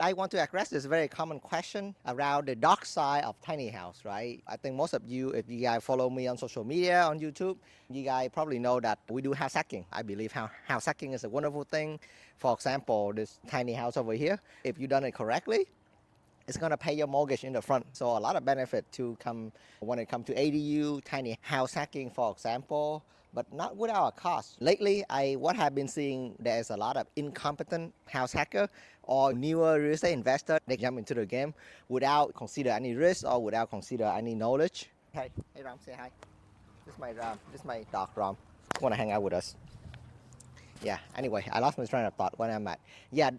I want to address this very common question around the dark side of tiny house, right? I think most of you, if you guys follow me on social media, on YouTube, you guys probably know that we do house hacking. I believe house hacking is a wonderful thing. For example, this tiny house over here, if you've done it correctly, it's going to pay your mortgage in the front. So a lot of benefit to come when it comes to ADU, tiny house hacking, for example, but not without a cost. Lately, what I've been seeing, there's a lot of incompetent house hacker or newer real estate investor. They jump into the game without consider any risk or without consider any knowledge. Hey Ram, say hi. This is my Ram. This is my dog Ram. Want to hang out with us? Yeah, anyway, I lost my train of thought when I'm at. Yeah,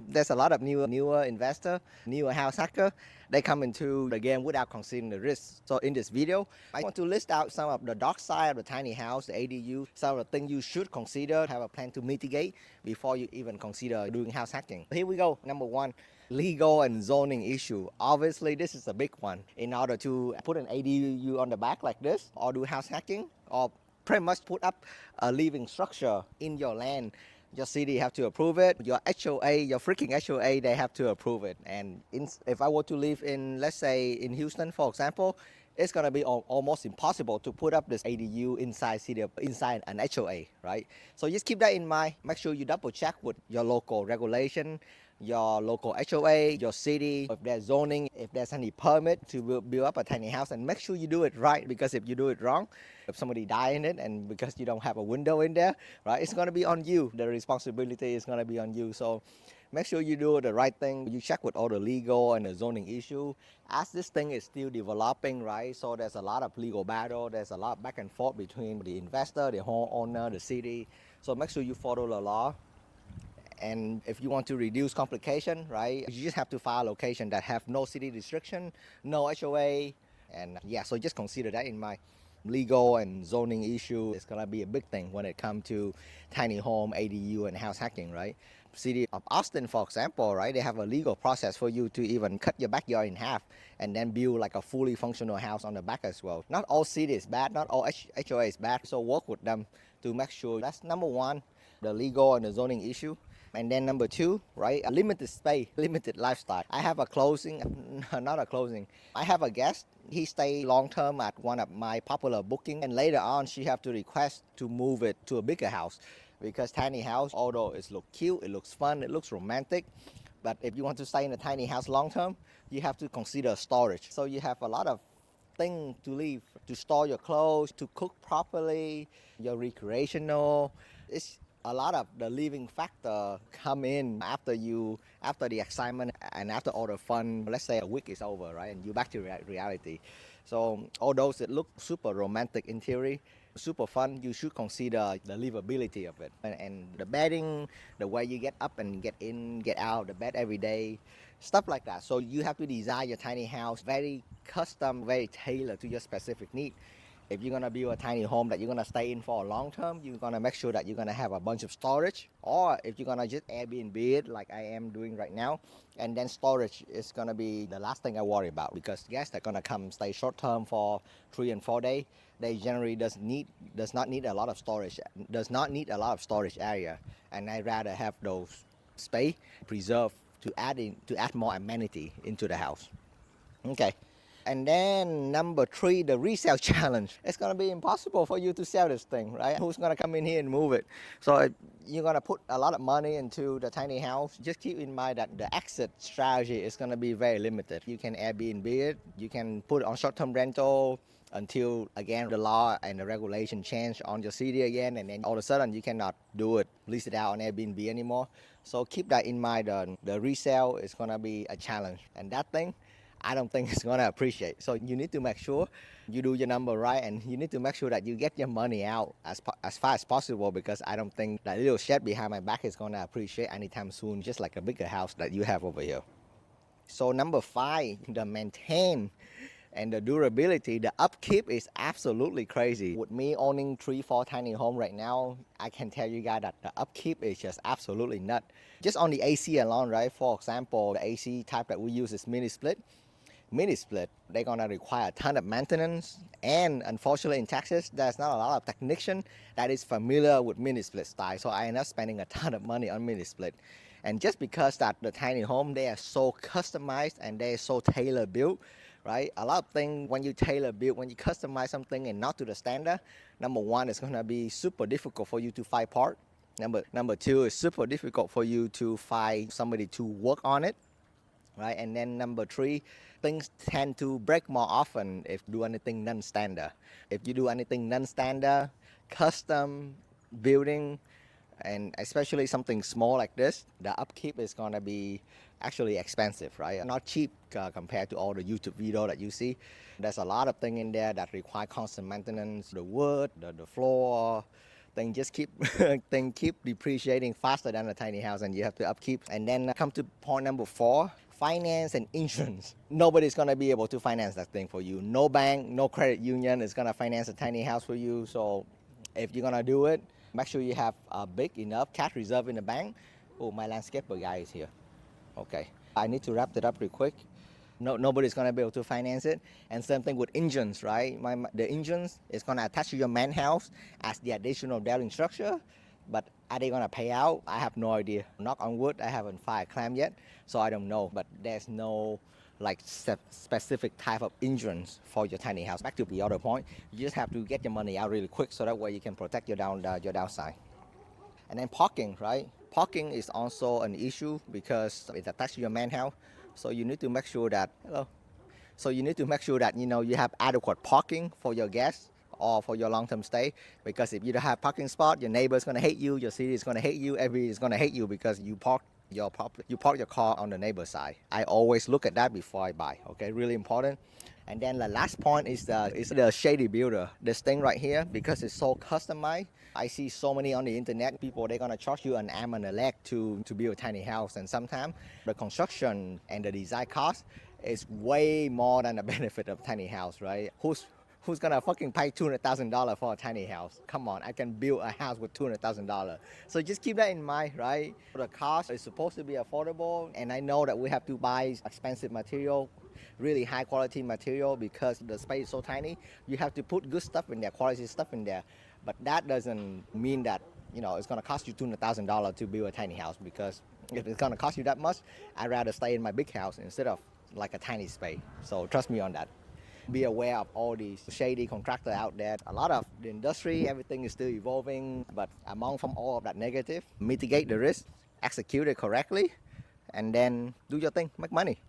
there's a lot of newer investor, newer house hacker. They come into the game without considering the risk. So in this video, I want to list out some of the dark side of the tiny house, the ADU, some of the things you should consider, have a plan to mitigate before you even consider doing house hacking. Here we go. Number one, legal and zoning issue. Obviously, this is a big one. In order to put an ADU on the back like this, or do house hacking, or pretty much put up a living structure in your land, your city have to approve it. Your HOA, your freaking HOA, they have to approve it. And if I were to live in, let's say in Houston, for example, it's gonna be almost impossible to put up this ADU inside an HOA, right? So just keep that in mind. Make sure you double check with your local regulation, your local HOA, your city, if there's zoning, if there's any permit to build up a tiny house, and make sure you do it right, because if you do it wrong, if somebody die in it and because you don't have a window in there, right, it's going to be on you. The responsibility is going to be on you. So make sure you do the right thing. You check with all the legal and the zoning issue. As this thing is still developing, right, so there's a lot of legal battle, there's a lot back and forth between the investor, the homeowner, the city. So make sure you follow the law. And if you want to reduce complication, right, you just have to file a location that have no city restriction, no HOA. And yeah, so just consider that in mind. Legal and zoning issue is gonna be a big thing when it comes to tiny home, ADU, and house hacking, right? City of Austin, for example, right, they have a legal process for you to even cut your backyard in half and then build like a fully functional house on the back as well. Not all city is bad, not all HOA is bad, so work with them to make sure. That's number one, the legal and the zoning issue. And then number two, right, a limited space, limited lifestyle. I have a closing, not a closing. I have a guest. He stayed long term at one of my popular booking, and later on she have to request to move it to a bigger house, because tiny house, although it looks cute, it looks fun, it looks romantic, but if you want to stay in a tiny house long term, you have to consider storage. So you have a lot of things to leave, to store your clothes, to cook properly, your recreational. It's a lot of the living factor come in after the excitement and after all the fun. Let's say a week is over, right, and you're back to reality. So although it looks super romantic in theory, super fun, you should consider the livability of it, and the bedding, the way you get up and get in, get out the bed every day, stuff like that. So you have to design your tiny house very custom, very tailored to your specific need. If you're gonna build a tiny home that you're gonna stay in for a long term, you're gonna make sure that you're gonna have a bunch of storage. Or if you're gonna just Airbnb it like I am doing right now, and then storage is gonna be the last thing I worry about, because guests that gonna come stay short term for 3 and 4 days, they generally does not need a lot of storage, area, and I'd rather have those space preserved to add more amenity into the house. Okay. And then number three, the resale challenge. It's gonna be impossible for you to sell this thing, right? Who's gonna come in here and move it? So you're gonna put a lot of money into the tiny house. Just keep in mind that the exit strategy is gonna be very limited. You can Airbnb it, you can put it on short-term rental until again the law and the regulation change on your city again, and then all of a sudden you cannot do it, lease it out on Airbnb anymore. So keep that in mind. The resale is gonna be a challenge, and that thing, I don't think it's gonna appreciate. So you need to make sure you do your number right, and you need to make sure that you get your money out as far as possible, because I don't think that little shed behind my back is gonna appreciate anytime soon, just like a bigger house that you have over here. So number five, the maintain and the durability, the upkeep is absolutely crazy. With me owning 3-4 tiny home right now, I can tell you guys that the upkeep is just absolutely nuts. Just on the AC alone, right? For example, the AC type that we use is mini split. They're gonna require a ton of maintenance, and unfortunately in Texas there's not a lot of technician that is familiar with mini split style, so I end up spending a ton of money on mini split. And just because that the tiny home, they are so customized and they're so tailor built, right? A lot of things when you tailor build, when you customize something and not to the standard, number one, it's gonna be super difficult for you to find part. Number two, it's super difficult for you to find somebody to work on it, right? And then number three, things tend to break more often if you do anything non-standard. If you do anything non-standard, custom building, and especially something small like this, the upkeep is gonna be actually expensive, right? Not cheap compared to all the YouTube video that you see. There's a lot of things in there that require constant maintenance. The wood, the floor, things just keep things keep depreciating faster than a tiny house, and you have to upkeep. And then come to point number four, finance and insurance. Nobody's gonna be able to finance that thing for you. No bank, no credit union is gonna finance a tiny house for you. So if you're gonna do it, make sure you have a big enough cash reserve in the bank. Oh, my landscaper guy is here. Okay, I need to wrap it up real quick. Nobody's gonna be able to finance it. And same thing with engines, right? The engines is gonna attach to your main house as the additional dwelling structure. But are they gonna pay out? I have no idea. Knock on wood, I haven't filed a claim yet, so I don't know. But there's no like specific type of insurance for your tiny house. Back to the other point, you just have to get your money out really quick so that way you can protect your downside. And then parking, right? Parking is also an issue because it's attached to your main house. So you need to make sure that you have adequate parking for your guests or for your long-term stay. Because if you don't have parking spot, your neighbor's gonna hate you, your city is gonna hate you, everybody is gonna hate you because you park your car on the neighbor's side. I always look at that before I buy. Okay, really important. And then the last point is the Shady builder. This thing right here, because it's so customized. I see so many on the internet, people, they're gonna charge you an arm and a leg to build a tiny house. And sometimes the construction and the design cost is way more than the benefit of tiny house, right? Who's gonna fucking pay $200,000 for a tiny house? Come on, I can build a house with $200,000. So just keep that in mind, right? The cost is supposed to be affordable, and I know that we have to buy expensive material, really high quality material, because the space is so tiny. You have to put good stuff in there, quality stuff in there. But that doesn't mean that it's gonna cost you $200,000 to build a tiny house, because if it's gonna cost you that much, I'd rather stay in my big house instead of like a tiny space. So trust me on that. Be aware of all these shady contractors out there. A lot of the industry, everything is still evolving, but among from all of that negative, mitigate the risk, execute it correctly, and then do your thing, make money.